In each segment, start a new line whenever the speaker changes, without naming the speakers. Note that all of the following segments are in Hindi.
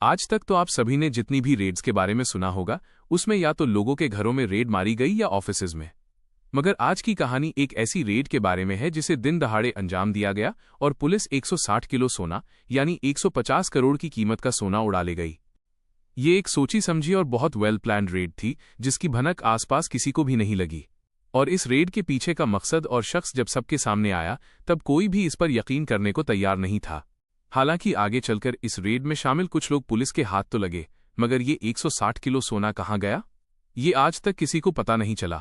आज तक तो आप सभी ने जितनी भी रेड्स के बारे में सुना होगा, उसमें या तो लोगों के घरों में रेड मारी गई या ऑफिसेज में। मगर आज की कहानी एक ऐसी रेड के बारे में है जिसे दिन दहाड़े अंजाम दिया गया और पुलिस 160 किलो सोना यानी 150 करोड़ की कीमत का सोना उड़ा ले गई। ये एक सोची समझी और बहुत वेल प्लान्ड रेड थी जिसकी भनक आसपास किसी को भी नहीं लगी। और इस रेड के पीछे का मकसद और शख्स जब सबके सामने आया तब कोई भी इस पर यकीन करने को तैयार नहीं था। हालांकि आगे चलकर इस रेड में शामिल कुछ लोग पुलिस के हाथ तो लगे, मगर ये 160 किलो सोना कहाँ गया, ये आज तक किसी को पता नहीं चला।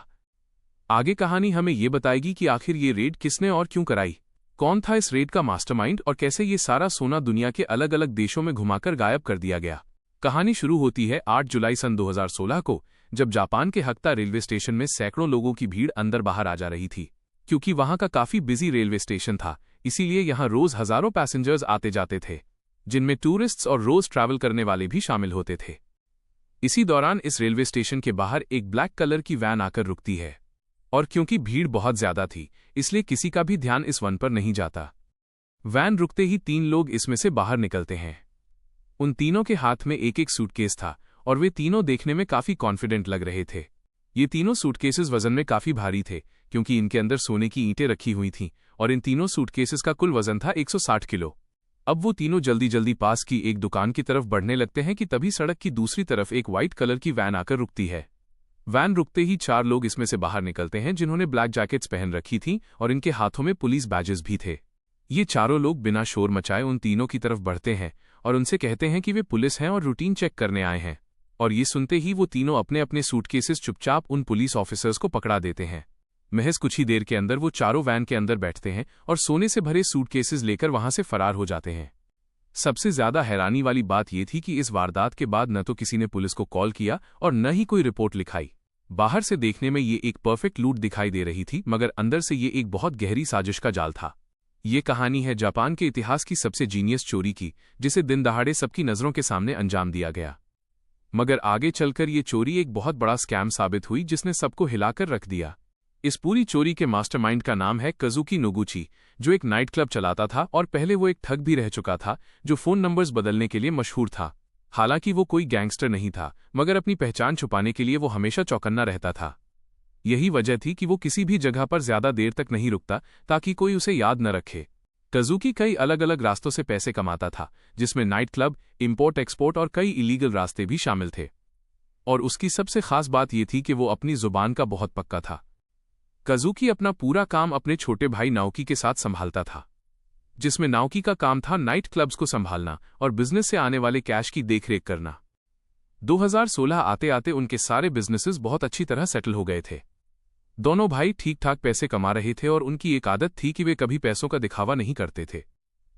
आगे कहानी हमें ये बताएगी कि आखिर ये रेड किसने और क्यों कराई, कौन था इस रेड का मास्टरमाइंड और कैसे ये सारा सोना दुनिया के अलग अलग देशों में घुमाकर गायब कर दिया गया। कहानी शुरू होती है 8 जुलाई सन 2016 को, जब जापान के हक्ता रेलवे स्टेशन में सैकड़ों लोगों की भीड़ अंदर बाहर आ जा रही थी। क्योंकि वहां का काफी बिजी रेलवे स्टेशन था, इसीलिए यहां रोज हजारों पैसेंजर्स आते जाते थे, जिनमें टूरिस्ट्स और रोज ट्रैवल करने वाले भी शामिल होते थे। इसी दौरान इस रेलवे स्टेशन के बाहर एक ब्लैक कलर की वैन आकर रुकती है, और क्योंकि भीड़ बहुत ज्यादा थी इसलिए किसी का भी ध्यान इस वन पर नहीं जाता। वैन रुकते ही 3 लोग इसमें से बाहर निकलते हैं। उन तीनों के हाथ में एक एक सूटकेस था और वे तीनों देखने में काफी कॉन्फिडेंट लग रहे थे। ये तीनों सूटकेसेस वजन में काफी भारी थे क्योंकि इनके अंदर सोने की ईंटें रखी हुई थीं और इन तीनों सूटकेसेस का कुल वजन था 160 किलो। अब वो तीनों जल्दी जल्दी पास की एक दुकान की तरफ बढ़ने लगते हैं कि तभी सड़क की दूसरी तरफ एक व्हाइट कलर की वैन आकर रुकती है। वैन रुकते ही 4 लोग इसमें से बाहर निकलते हैं जिन्होंने ब्लैक जैकेट्स पहन रखी थीं और इनके हाथों में पुलिस बैजेस भी थे। ये चारों लोग बिना शोर मचाए उन तीनों की तरफ बढ़ते हैं और उनसे कहते हैं कि वे पुलिस हैं और रूटीन चेक करने आए हैं। और ये सुनते ही वो तीनों अपने अपने सूटकेसेस चुपचाप उन पुलिस ऑफिसर्स को पकड़ा देते हैं। महज कुछ ही देर के अंदर वो चारों वैन के अंदर बैठते हैं और सोने से भरे सूटकेसेस लेकर वहां से फरार हो जाते हैं। सबसे ज्यादा हैरानी वाली बात यह थी कि इस वारदात के बाद न तो किसी ने पुलिस को कॉल किया और न ही कोई रिपोर्ट लिखाई। बाहर से देखने में ये एक परफेक्ट लूट दिखाई दे रही थी, मगर अंदर से ये एक बहुत गहरी साजिश का जाल था। ये कहानी है जापान के इतिहास की सबसे जीनियस चोरी की, जिसे दिन दहाड़े सबकी नजरों के सामने अंजाम दिया गया। मगर आगे चलकर ये चोरी एक बहुत बड़ा स्कैम साबित हुई जिसने सबको हिलाकर रख दिया। इस पूरी चोरी के मास्टरमाइंड का नाम है कज़ुकी नोगुची, जो एक नाइट क्लब चलाता था और पहले वो एक ठग भी रह चुका था जो फोन नंबर्स बदलने के लिए मशहूर था। हालांकि वो कोई गैंगस्टर नहीं था, मगर अपनी पहचान छुपाने के लिए वो हमेशा चौकन्ना रहता था। यही वजह थी कि वो किसी भी जगह पर ज्यादा देर तक नहीं रुकता ताकि कोई उसे याद न रखे। कज़ुकी कई अलग अलग रास्तों से पैसे कमाता था, जिसमें नाइट क्लब, इंपोर्ट एक्सपोर्ट और कई इलीगल रास्ते भी शामिल थे। और उसकी सबसे खास बात यह थी कि वो अपनी जुबान का बहुत पक्का था। कज़ुकी अपना पूरा काम अपने छोटे भाई नाओकी के साथ संभालता था, जिसमें नाओकी का काम था नाइट क्लब्स को संभालना और बिजनेस से आने वाले कैश की देखरेख करना। 2016 आते आते उनके सारे बिजनेसेस बहुत अच्छी तरह सेटल हो गए थे। दोनों भाई ठीक ठाक पैसे कमा रहे थे और उनकी एक आदत थी कि वे कभी पैसों का दिखावा नहीं करते थे।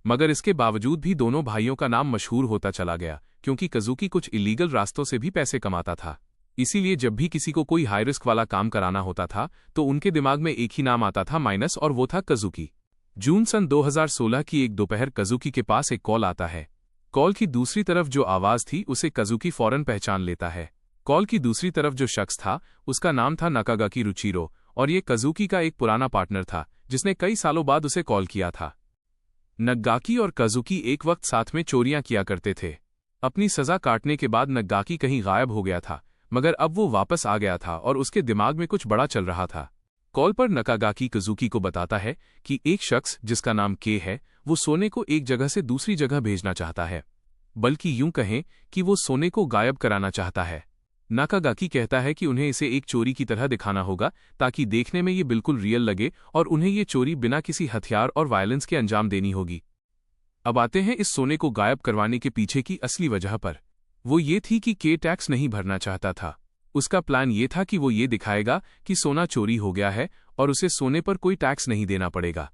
मगर इसके बावजूद भी दोनों भाइयों का नाम मशहूर होता चला गया क्योंकि कज़ुकी कुछ इलीगल रास्तों से भी पैसे कमाता था। इसीलिए जब भी किसी को कोई हाई रिस्क वाला काम कराना होता था तो उनके दिमाग में एक ही नाम आता था माइनस, और वो था कज़ुकी। जून सन 2016 की एक दोपहर कज़ुकी के पास एक कॉल आता है। कॉल की दूसरी तरफ जो आवाज थी उसे कज़ुकी फौरन पहचान लेता है। कॉल की दूसरी तरफ जो शख्स था उसका नाम था नाकागाकी रुचिरो, और ये कज़ुकी का एक पुराना पार्टनर था जिसने कई सालों बाद उसे कॉल किया था। नगाकी और कज़ुकी एक वक्त साथ में चोरियां किया करते थे। अपनी सजा काटने के बाद नगाकी कहीं गायब हो गया था, मगर अब वो वापस आ गया था और उसके दिमाग में कुछ बड़ा चल रहा था। कॉल पर नाकागाकी कज़ुकी को बताता है कि एक शख्स जिसका नाम के है वो सोने को एक जगह से दूसरी जगह भेजना चाहता है, बल्कि यूं कहें कि वो सोने को गायब कराना चाहता है। नाकागाकी कहता है कि उन्हें इसे एक चोरी की तरह दिखाना होगा ताकि देखने में ये बिल्कुल रियल लगे और उन्हें ये चोरी बिना किसी हथियार और वायलेंस के अंजाम देनी होगी। अब आते हैं इस सोने को गायब करवाने के पीछे की असली वजह पर। वो ये थी कि के टैक्स नहीं भरना चाहता था। उसका प्लान ये था कि वो ये दिखाएगा कि सोना चोरी हो गया है और उसे सोने पर कोई टैक्स नहीं देना पड़ेगा।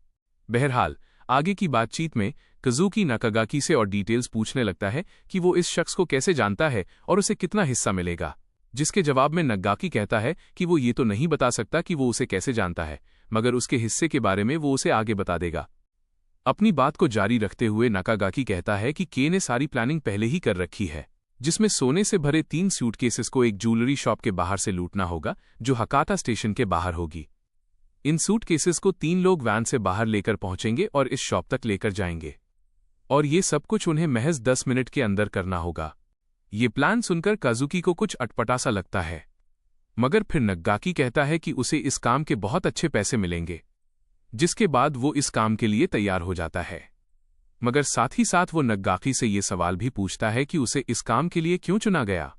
बहरहाल आगे की बातचीत में कज़ुकी नाकागाकी से और डिटेल्स पूछने लगता है कि वो इस शख्स को कैसे जानता है और उसे कितना हिस्सा मिलेगा, जिसके जवाब में नाकागाकी कहता है कि वो ये तो नहीं बता सकता कि वो उसे कैसे जानता है, मगर उसके हिस्से के बारे में वो उसे आगे बता देगा। अपनी बात को जारी रखते हुए नाकागाकी कहता है कि के ने सारी प्लानिंग पहले ही कर रखी है, जिसमें सोने से भरे 3 सूटकेसेस को एक ज्वेलरी शॉप के बाहर से लूटना होगा जो हकाता स्टेशन के बाहर होगी। इन सूटकेसेस को 3 लोग वैन से बाहर लेकर पहुंचेंगे और इस शॉप तक लेकर जाएंगे, और ये सब कुछ उन्हें महज 10 मिनट के अंदर करना होगा। ये प्लान सुनकर काजुकी को कुछ अटपटा सा लगता है, मगर फिर नग्गाकी कहता है कि उसे इस काम के बहुत अच्छे पैसे मिलेंगे, जिसके बाद वो इस काम के लिए तैयार हो जाता है। मगर साथ ही साथ वो नग्गाकी से ये सवाल भी पूछता है कि उसे इस काम के लिए क्यों चुना गया।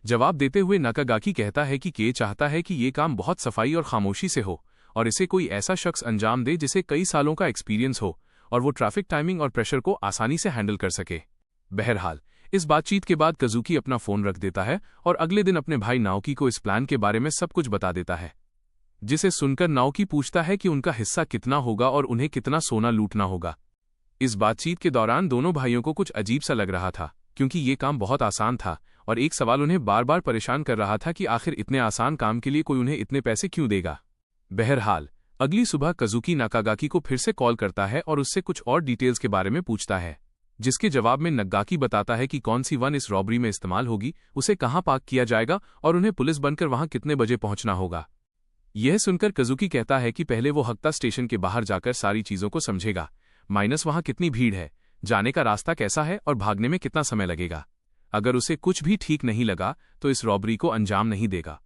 जवाब देते हुए नाकागाकी कहता है कि के चाहता है कि ये काम बहुत सफाई और खामोशी से हो और इसे कोई ऐसा शख्स अंजाम दे जिसे कई सालों का एक्सपीरियंस हो और वो ट्रैफिक टाइमिंग और प्रेशर को आसानी से हैंडल कर सके। बहरहाल इस बातचीत के बाद काजुकी अपना फोन रख देता है और अगले दिन अपने भाई नाओकी को इस प्लान के बारे में सब कुछ बता देता है, जिसे सुनकर नाओकी पूछता है कि उनका हिस्सा कितना होगा और उन्हें कितना सोना लूटना होगा। इस बातचीत के दौरान दोनों भाइयों को कुछ अजीब सा लग रहा था, क्योंकि ये काम बहुत आसान था और एक सवाल उन्हें बार बार परेशान कर रहा था कि आखिर इतने आसान काम के लिए कोई उन्हें इतने पैसे क्यों देगा। बहरहाल अगली सुबह काजुकी नाकागाकी को फिर से कॉल करता है और उससे कुछ और डिटेल्स के बारे में पूछता है, जिसके जवाब में नग्गाकी बताता है कि कौन सी वन इस रॉबरी में इस्तेमाल होगी, उसे कहाँ पार्क किया जाएगा और उन्हें पुलिस बनकर वहां कितने बजे पहुंचना होगा। यह सुनकर काजुकी कहता है कि पहले वो हक्ता स्टेशन के बाहर जाकर सारी चीजों को समझेगा, माइनस वहां कितनी भीड़ है, जाने का रास्ता कैसा है और भागने में कितना समय लगेगा। अगर उसे कुछ भी ठीक नहीं लगा तो इस रॉबरी को अंजाम नहीं देगा।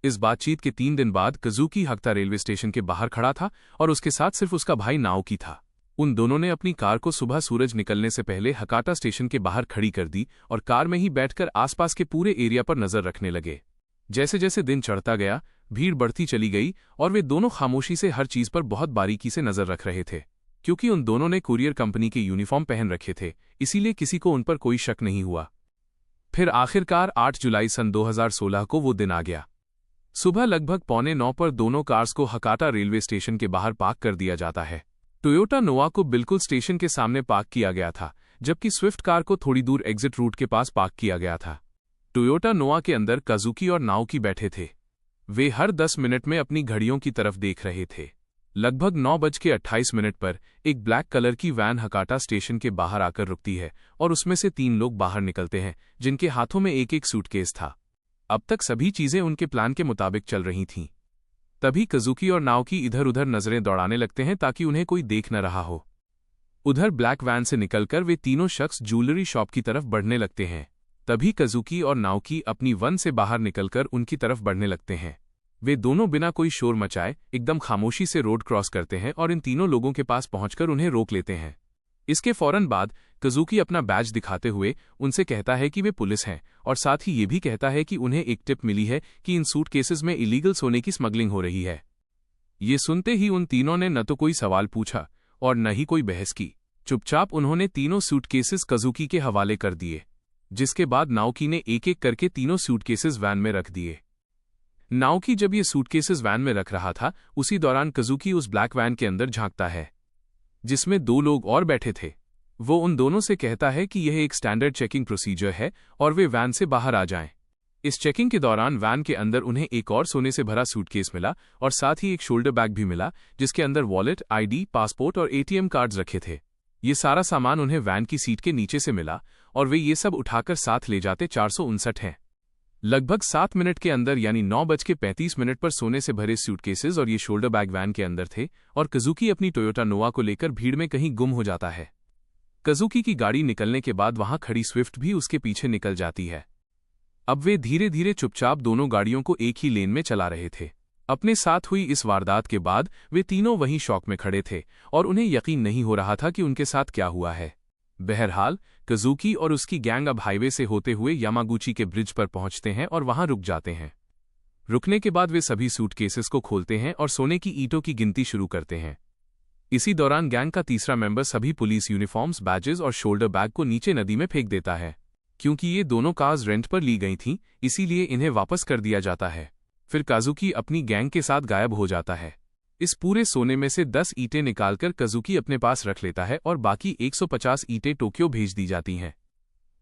इस बातचीत के 3 दिन बाद काजुकी हक्ता रेलवे स्टेशन के बाहर खड़ा था और उसके साथ सिर्फ उसका भाई नाओकी था। उन दोनों ने अपनी कार को सुबह सूरज निकलने से पहले हकाटा स्टेशन के बाहर खड़ी कर दी और कार में ही बैठकर आसपास के पूरे एरिया पर नजर रखने लगे। जैसे जैसे दिन चढ़ता गया, भीड़ बढ़ती चली गई और वे दोनों खामोशी से हर चीज पर बहुत बारीकी से नजर रख रहे थे। क्योंकि उन दोनों ने कुरियर कंपनी के यूनिफॉर्म पहन रखे थे, इसीलिए किसी को उन पर कोई शक नहीं हुआ। फिर आखिरकार 8 जुलाई सन 2016 को वो दिन आ गया। सुबह लगभग 8:45 पर दोनों कार्स को हकाटा रेलवे स्टेशन के बाहर पार्क कर दिया जाता है। टोयोटा नोवा को बिल्कुल स्टेशन के सामने पार्क किया गया था, जबकि स्विफ्ट कार को थोड़ी दूर एग्जिट रूट के पास पार्क किया गया था। टोयोटा नोवा के अंदर काजुकी और नाओकी बैठे थे। वे हर 10 मिनट में अपनी घड़ियों की तरफ देख रहे थे। लगभग 9:28 पर एक ब्लैक कलर की वैन हकाटा स्टेशन के बाहर आकर रुकती है और उसमें से 3 लोग बाहर निकलते हैं, जिनके हाथों में एक एक सूटकेस था। अब तक सभी चीजें उनके प्लान के मुताबिक चल रही थीं। तभी काजुकी और नाओकी इधर उधर नजरें दौड़ाने लगते हैं ताकि उन्हें कोई देख न रहा हो। उधर ब्लैक वैन से निकलकर वे तीनों शख्स ज्वेलरी शॉप की तरफ बढ़ने लगते हैं। तभी काजुकी और नाओकी अपनी वन से बाहर निकलकर उनकी तरफ बढ़ने लगते हैं। वे दोनों बिना कोई शोर मचाए एकदम खामोशी से रोड क्रॉस करते हैं और इन तीनों लोगों के पास पहुंचकर उन्हें रोक लेते हैं। इसके फौरन बाद काजुकी अपना बैज दिखाते हुए उनसे कहता है कि वे पुलिस हैं और साथ ही ये भी कहता है कि उन्हें एक टिप मिली है कि इन सूटकेसेस में इलीगल सोने की स्मगलिंग हो रही है। ये सुनते ही उन तीनों ने न तो कोई सवाल पूछा और न ही कोई बहस की। चुपचाप उन्होंने तीनों सूटकेसेस काजुकी के हवाले कर दिए, जिसके बाद नाओकी ने एक एक करके तीनों सूटकेसेस वैन में रख दिए। नाओकी जब ये सूटकेसेस वैन में रख रहा था, उसी दौरान काजुकी उस ब्लैक वैन के अंदर झांकता है, जिसमें 2 लोग और बैठे थे। वो उन दोनों से कहता है कि यह एक स्टैंडर्ड चेकिंग प्रोसीजर है और वे वैन से बाहर आ जाएं। इस चेकिंग के दौरान वैन के अंदर उन्हें एक और सोने से भरा सूटकेस मिला और साथ ही एक शोल्डर बैग भी मिला, जिसके अंदर वॉलेट, आईडी, पासपोर्ट और एटीएम कार्ड्स रखे थे। ये सारा सामान उन्हें वैन की सीट के नीचे से मिला और वे ये सब उठाकर साथ ले जाते 459 हैं। लगभग 7 मिनट के अंदर यानी 9:35 पर सोने से भरे सूटकेसेस और ये शोल्डर बैग वैन के अंदर थे और काजुकी अपनी टोयोटा नोवा को लेकर भीड़ में कहीं गुम हो जाता है। काजुकी की गाड़ी निकलने के बाद वहां खड़ी स्विफ्ट भी उसके पीछे निकल जाती है। अब वे धीरे धीरे चुपचाप दोनों गाड़ियों को एक ही लेन में चला रहे थे। अपने साथ हुई इस वारदात के बाद वे तीनों वहीं शॉक में खड़े थे और उन्हें यकीन नहीं हो रहा था कि उनके साथ क्या हुआ है। बहरहाल काजुकी और उसकी गैंग अब हाईवे से होते हुए यामागुची के ब्रिज पर पहुंचते हैं और वहां रुक जाते हैं। रुकने के बाद वे सभी सूटकेसेस को खोलते हैं और सोने की ईंटों की गिनती शुरू करते हैं। इसी दौरान गैंग का तीसरा मेंबर सभी पुलिस यूनिफॉर्म्स, बैजेस और शोल्डर बैग को नीचे नदी में फेंक देता है। क्योंकि ये दोनों कार्स रेंट पर ली गई थीं, इसीलिए इन्हें वापस कर दिया जाता है। फिर काजुकी अपनी गैंग के साथ गायब हो जाता है। इस पूरे सोने में से 10 ईंटें निकालकर काजुकी अपने पास रख लेता है और बाकी 150 ईंटें टोक्यो भेज दी जाती हैं।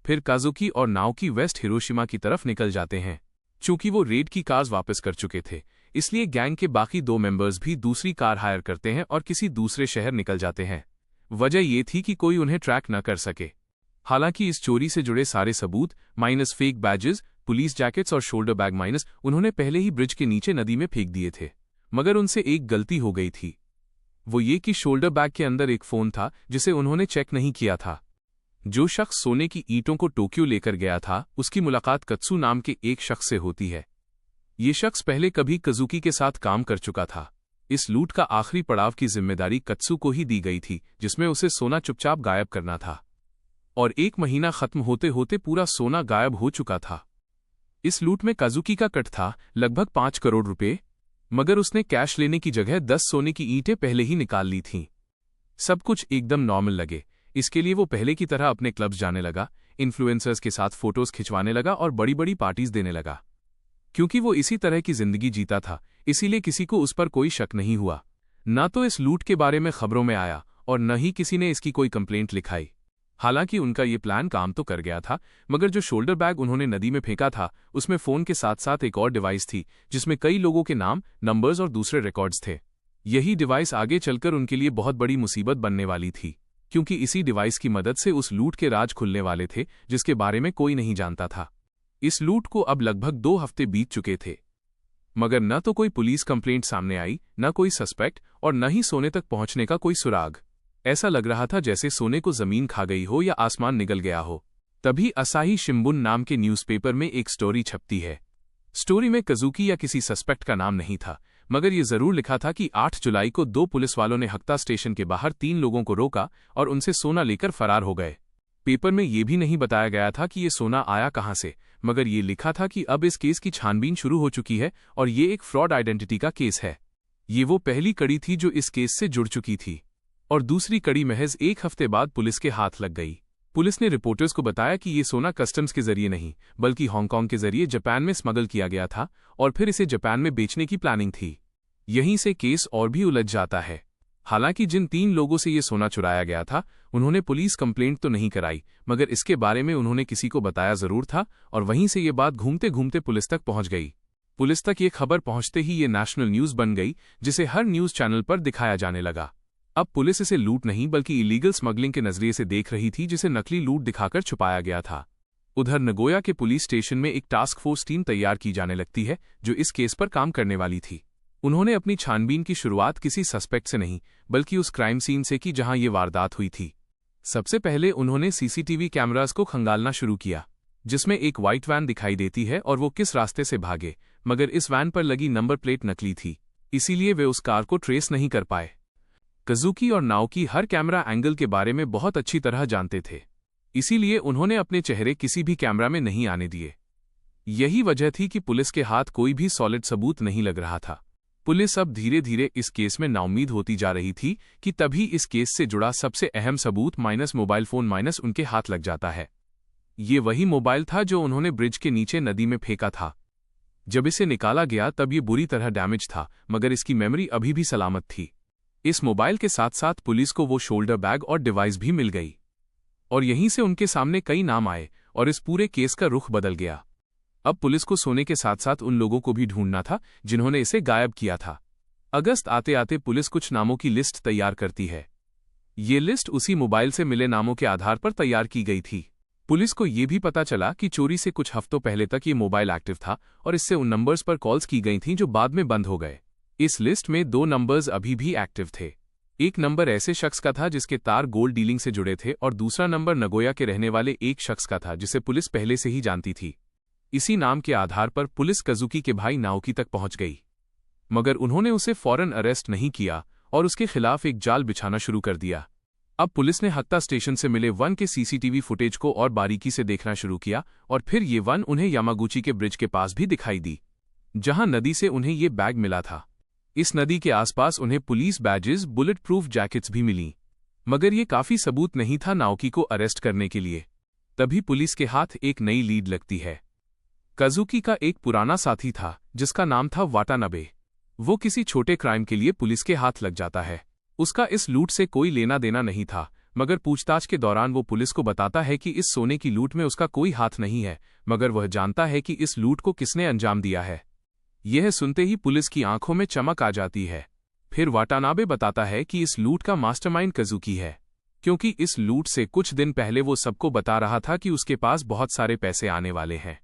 फिर काजुकी और नाओकी वेस्ट हिरोशिमा की तरफ निकल जाते हैं। चूंकि वो रेड की कार्स वापस कर चुके थे, इसलिए गैंग के बाकी 2 मेंबर्स भी दूसरी कार हायर करते हैं और किसी दूसरे शहर निकल जाते हैं। वजह ये थी कि कोई उन्हें ट्रैक न कर सके। हालांकि इस चोरी से जुड़े सारे सबूत minus fake badges, police jackets और शोल्डर बैग माइनस उन्होंने पहले ही ब्रिज के नीचे नदी में फेंक दिए थे। मगर उनसे एक गलती हो गई थी, वो ये कि शोल्डर बैग के अंदर एक फोन था जिसे उन्होंने चेक नहीं किया था। जो शख्स सोने की ईंटों को टोक्यो लेकर गया था, उसकी मुलाकात कत्सू नाम के एक शख्स से होती है। ये शख्स पहले कभी कजुकी के साथ काम कर चुका था। इस लूट का आखिरी पड़ाव की जिम्मेदारी कत्सू को ही दी गई थी, जिसमें उसे सोना चुपचाप गायब करना था। और 1 महीना खत्म होते होते पूरा सोना गायब हो चुका था। इस लूट में काजुकी का कट था लगभग 5 करोड़ रुपए, मगर उसने कैश लेने की जगह 10 सोने की ईंटें पहले ही निकाल ली थीं। सब कुछ एकदम नॉर्मल लगे। इसके लिए वो पहले की तरह अपने क्लब्स जाने लगा, इन्फ्लुएंसर्स के साथ फोटोज खिंचवाने लगा और बड़ी बड़ी पार्टीज देने लगा। क्योंकि वो इसी तरह की जिंदगी जीता था, इसीलिए किसी को उस पर कोई शक नहीं हुआ। न तो इस लूट के बारे में खबरों में आया और न ही किसी ने इसकी कोई कंप्लेंट लिखाई। हालांकि उनका ये प्लान काम तो कर गया था, मगर जो शोल्डर बैग उन्होंने नदी में फेंका था, उसमें फोन के साथ साथ एक और डिवाइस थी जिसमें कई लोगों के नाम, नंबर्स और दूसरे रिकॉर्ड्स थे। यही डिवाइस आगे चलकर उनके लिए बहुत बड़ी मुसीबत बनने वाली थी, क्योंकि इसी डिवाइस की मदद से उस लूट के राज खुलने वाले थे जिसके बारे में कोई नहीं जानता था। इस लूट को अब लगभग 2 हफ्ते बीत चुके थे, मगर न तो कोई पुलिस कंप्लेंट सामने आई, न कोई सस्पेक्ट और न ही सोने तक पहुंचने का कोई सुराग। ऐसा लग रहा था जैसे सोने को जमीन खा गई हो या आसमान निगल गया हो। तभी असाही शिंबुन नाम के न्यूज़पेपर में एक स्टोरी छपती है। स्टोरी में कजुकी या किसी सस्पेक्ट का नाम नहीं था, मगर ये जरूर लिखा था कि 8 जुलाई को 2 पुलिस वालों ने हक्ता स्टेशन के बाहर 3 लोगों को रोका और उनसे सोना लेकर फरार हो गए। पेपर में ये भी नहीं बताया गया था कि ये सोना आया कहाँ से, मगर ये लिखा था कि अब इस केस की छानबीन शुरू हो चुकी है और ये एक फ्रॉड आइडेंटिटी का केस है। ये वो पहली कड़ी थी जो इस केस से जुड़ चुकी थी, और दूसरी कड़ी महज 1 हफ्ते बाद पुलिस के हाथ लग गई। पुलिस ने रिपोर्टर्स को बताया कि ये सोना कस्टम्स के जरिए नहीं, बल्कि हांगकांग के जरिए जापान में स्मगल किया गया था और फिर इसे जापान में बेचने की प्लानिंग थी। यहीं से केस और भी उलझ जाता है। हालांकि जिन 3 लोगों से ये सोना चुराया गया था, उन्होंने पुलिस कंप्लेंट तो नहीं कराई, मगर इसके बारे में उन्होंने किसी को बताया जरूर था और वहीं से ये बात घूमते घूमते पुलिस तक पहुंच गई। पुलिस तक ये खबर पहुंचते ही ये नेशनल न्यूज़ बन गई, जिसे हर न्यूज़ चैनल पर दिखाया जाने लगा। अब पुलिस इसे लूट नहीं बल्कि इलीगल स्मगलिंग के नजरिए से देख रही थी, जिसे नकली लूट दिखाकर छुपाया गया था। उधर नगोया के पुलिस स्टेशन में एक टास्क फोर्स टीम तैयार की जाने लगती है जो इस केस पर काम करने वाली थी। उन्होंने अपनी छानबीन की शुरुआत किसी सस्पेक्ट से नहीं, बल्कि उस क्राइम सीन से की जहां ये वारदात हुई थी। सबसे पहले उन्होंने सीसीटीवी कैमरास को खंगालना शुरू किया, जिसमें एक व्हाइट वैन दिखाई देती है और वो किस रास्ते से भागे, मगर इस वैन पर लगी नंबर प्लेट नकली थी, इसीलिए वे उस कार को ट्रेस नहीं कर पाए। कजुकी और नाओकी हर कैमरा एंगल के बारे में बहुत अच्छी तरह जानते थे, इसीलिए उन्होंने अपने चेहरे किसी भी कैमरा में नहीं आने दिए। यही वजह थी कि पुलिस के हाथ कोई भी सॉलिड सबूत नहीं लग रहा था। पुलिस अब धीरे धीरे इस केस में नाउम्मीद होती जा रही थी कि तभी इस केस से जुड़ा सबसे अहम सबूत माइनस मोबाइल फोन माइनस उनके हाथ लग जाता है। ये वही मोबाइल था जो उन्होंने ब्रिज के नीचे नदी में फेंका था। जब इसे निकाला गया तब ये बुरी तरह डैमेज था, मगर इसकी मेमोरी अभी भी सलामत थी। इस मोबाइल के साथ साथ पुलिस को वो शोल्डर बैग और डिवाइस भी मिल गई, और यहीं से उनके सामने कई नाम आए और इस पूरे केस का रुख बदल गया। अब पुलिस को सोने के साथ साथ उन लोगों को भी ढूंढना था जिन्होंने इसे गायब किया था। अगस्त आते आते पुलिस कुछ नामों की लिस्ट तैयार करती है। ये लिस्ट उसी मोबाइल से मिले नामों के आधार पर तैयार की गई थी। पुलिस को यह भी पता चला कि चोरी से कुछ हफ्तों पहले तक ये मोबाइल एक्टिव था और इससे उन नंबर्स पर कॉल्स की गई थीं जो बाद में बंद हो गए। इस लिस्ट में 2 नंबर्स अभी भी एक्टिव थे। एक नंबर ऐसे शख्स का था जिसके तार गोल्ड डीलिंग से जुड़े थे और दूसरा नंबर नगोया के रहने वाले एक शख्स का था जिसे पुलिस पहले से ही जानती थी। इसी नाम के आधार पर पुलिस कजुकी के भाई नाओकी तक पहुंच गई, मगर उन्होंने उसे फौरन अरेस्ट नहीं किया और उसके खिलाफ एक जाल बिछाना शुरू कर दिया। अब पुलिस ने हत्ता स्टेशन से मिले वन के सीसीटीवी फुटेज को और बारीकी से देखना शुरू किया और फिर ये वन उन्हें यामागुची के ब्रिज के पास भी दिखाई दी, जहां नदी से उन्हें ये बैग मिला था। इस नदी के आसपास उन्हें police badges, bullet proof jackets भी मिली, मगर ये काफी सबूत नहीं था नाओकी को अरेस्ट करने के लिए। तभी पुलिस के हाथ एक नई लीड लगती है। कजुकी का एक पुराना साथी था जिसका नाम था वाटानाबे। वो किसी छोटे क्राइम के लिए पुलिस के हाथ लग जाता है। उसका इस लूट से कोई लेना देना नहीं था, मगर पूछताछ के दौरान वो पुलिस को बताता है कि इस सोने की लूट में उसका कोई हाथ नहीं है, मगर वह जानता है कि इस लूट को किसने अंजाम दिया है। यह सुनते ही पुलिस की आंखों में चमक आ जाती है। फिर वाटानाबे बताता है कि इस लूट का मास्टरमाइंड कजुकी है, क्योंकि इस लूट से कुछ दिन पहले वो सबको बता रहा था कि उसके पास बहुत सारे पैसे आने वाले हैं।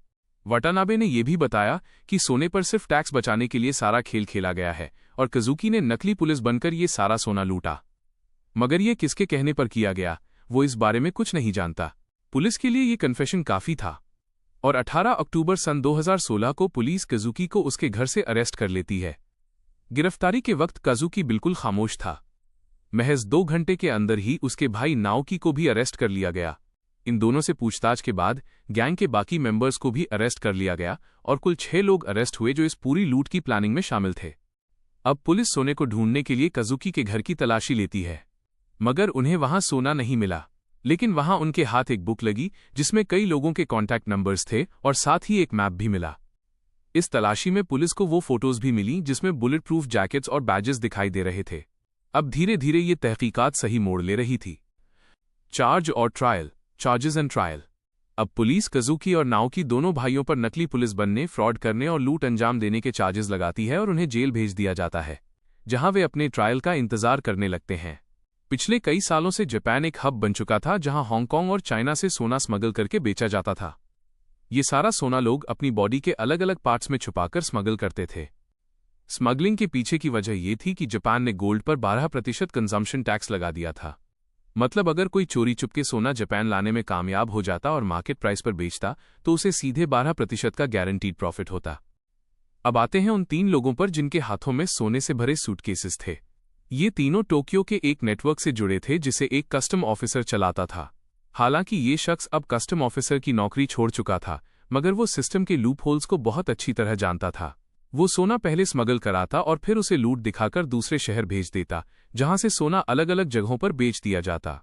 वाटानाबे ने यह भी बताया कि सोने पर सिर्फ टैक्स बचाने के लिए सारा खेल खेला गया है और कजुकी ने नकली पुलिस बनकर ये सारा सोना लूटा। मगर ये किसके कहने पर किया गया, वो इस बारे में कुछ नहीं जानता। पुलिस के लिए ये कन्फेशन काफी था और 18 अक्टूबर सन 2016 को पुलिस काजुकी को उसके घर से अरेस्ट कर लेती है। गिरफ्तारी के वक्त काजुकी बिल्कुल खामोश था। महज 2 घंटे के अंदर ही उसके भाई नाओकी को भी अरेस्ट कर लिया गया। इन दोनों से पूछताछ के बाद गैंग के बाकी मेंबर्स को भी अरेस्ट कर लिया गया और कुल 6 लोग अरेस्ट हुए जो इस पूरी लूट की प्लानिंग में शामिल थे। अब पुलिस सोने को ढूंढने के लिए काजुकी के घर की तलाशी लेती है, मगर उन्हें वहां सोना नहीं मिला। लेकिन वहां उनके हाथ एक बुक लगी जिसमें कई लोगों के कॉन्टैक्ट नंबर्स थे और साथ ही एक मैप भी मिला। इस तलाशी में पुलिस को वो फोटोज भी मिली जिसमें बुलेट प्रूफ जैकेट्स और बैजेस दिखाई दे रहे थे। अब धीरे धीरे ये तहकीकात सही मोड़ ले रही थी। चार्ज और ट्रायल, चार्जेस एंड ट्रायल। अब पुलिस काजुकी और नाओकी दोनों भाइयों पर नकली पुलिस बनने, फ्रॉड करने और लूट अंजाम देने के चार्जेस लगाती है और उन्हें जेल भेज दिया जाता है, जहां वे अपने ट्रायल का इंतजार करने लगते हैं। पिछले कई सालों से जापान एक हब बन चुका था जहां हांगकांग और चाइना से सोना स्मगल करके बेचा जाता था। ये सारा सोना लोग अपनी बॉडी के अलग अलग पार्ट्स में छुपाकर स्मगल करते थे। स्मगलिंग के पीछे की वजह यह थी कि जापान ने गोल्ड पर 12% कंजम्पशन टैक्स लगा दिया था। मतलब अगर कोई चोरी चुपके सोना जापान लाने में कामयाब हो जाता और मार्केट प्राइस पर बेचता तो उसे सीधे 12% का गारंटीड प्रॉफिट होता। अब आते हैं उन 3 लोगों पर जिनके हाथों में सोने से भरे सूटकेसेस थे। ये तीनों टोक्यो के एक नेटवर्क से जुड़े थे जिसे एक कस्टम ऑफिसर चलाता था। हालांकि ये शख्स अब कस्टम ऑफिसर की नौकरी छोड़ चुका था, मगर वो सिस्टम के लूप होल्स को बहुत अच्छी तरह जानता था। वो सोना पहले स्मगल कराता और फिर उसे लूट दिखाकर दूसरे शहर भेज देता, जहां से सोना अलग अलग जगहों पर बेच दिया जाता।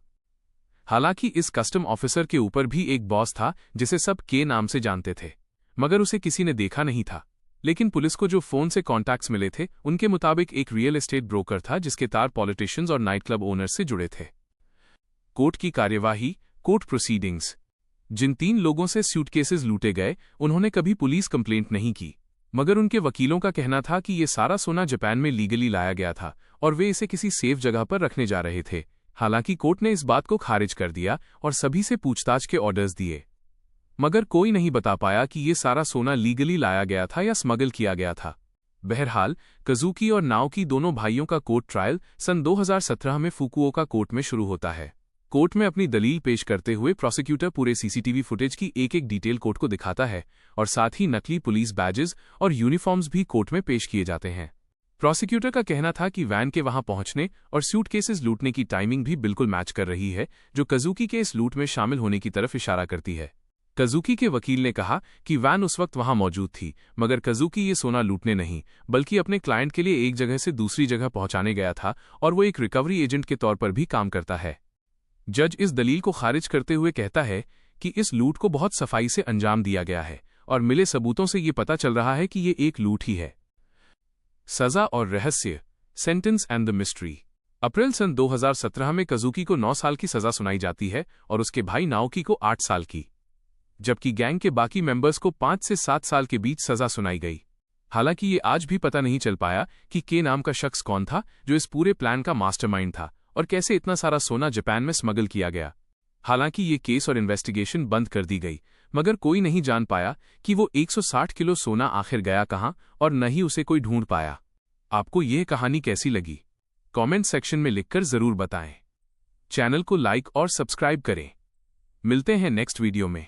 हालांकि इस कस्टम ऑफिसर के ऊपर भी एक बॉस था जिसे सब के नाम से जानते थे, मगर उसे किसी ने देखा नहीं था। लेकिन पुलिस को जो फोन से कॉन्टैक्ट्स मिले थे उनके मुताबिक एक रियल एस्टेट ब्रोकर था जिसके तार पॉलिटिशियंस और नाइट क्लब ओनर्स से जुड़े थे। कोर्ट की कार्यवाही, कोर्ट प्रोसीडिंग्स। जिन 3 लोगों से सूटकेसेस लूटे गए उन्होंने कभी पुलिस कंप्लेंट नहीं की, मगर उनके वकीलों का कहना था कि ये सारा सोना जापान में लीगली लाया गया था और वे इसे किसी सेफ जगह पर रखने जा रहे थे। हालांकि कोर्ट ने इस बात को खारिज कर दिया और सभी से पूछताछ के ऑर्डर्स दिए, मगर कोई नहीं बता पाया कि ये सारा सोना लीगली लाया गया था या स्मगल किया गया था। बहरहाल काजुकी और नाओकी दोनों भाइयों का कोर्ट ट्रायल सन 2017 में फुकुओका कोर्ट में शुरू होता है। कोर्ट में अपनी दलील पेश करते हुए प्रोसिक्यूटर पूरे सीसीटीवी फुटेज की एक एक डिटेल कोर्ट को दिखाता है और साथ ही नकली पुलिस बैजेस और यूनिफॉर्म्स भी कोर्ट में पेश किए जाते हैं। प्रोसिक्यूटर का कहना था कि वैन के वहां पहुंचने और सूटकेसेस लूटने की टाइमिंग भी बिल्कुल मैच कर रही है, जो काजुकी के इस लूट में शामिल होने की तरफ इशारा करती है। काजुकी के वकील ने कहा कि वैन उस वक्त वहां मौजूद थी, मगर काजुकी ये सोना लूटने नहीं बल्कि अपने क्लाइंट के लिए एक जगह से दूसरी जगह पहुंचाने गया था और वो एक रिकवरी एजेंट के तौर पर भी काम करता है। जज इस दलील को खारिज करते हुए कहता है कि इस लूट को बहुत सफाई से अंजाम दिया गया है और मिले सबूतों से ये पता चल रहा है कि ये एक लूट ही है। सजा और रहस्य, सेंटेंस एंड द मिस्ट्री। अप्रैल सन 2017 में काजुकी को 9 साल की सजा सुनाई जाती है और उसके भाई नाओकी को 8 साल की, जबकि गैंग के बाकी मेंबर्स को 5 से 7 साल के बीच सजा सुनाई गई। हालांकि ये आज भी पता नहीं चल पाया कि के नाम का शख्स कौन था जो इस पूरे प्लान का मास्टरमाइंड था और कैसे इतना सारा सोना जापान में स्मगल किया गया। हालांकि ये केस और इन्वेस्टिगेशन बंद कर दी गई, मगर कोई नहीं जान पाया कि वो 160 किलो सोना आखिर गया कहां और न ही उसे कोई ढूंढ पाया। आपको यह कहानी कैसी लगी? कमेंट सेक्शन में लिखकर जरूर बताएं। चैनल को लाइक और सब्सक्राइब करें। मिलते हैं नेक्स्ट वीडियो में।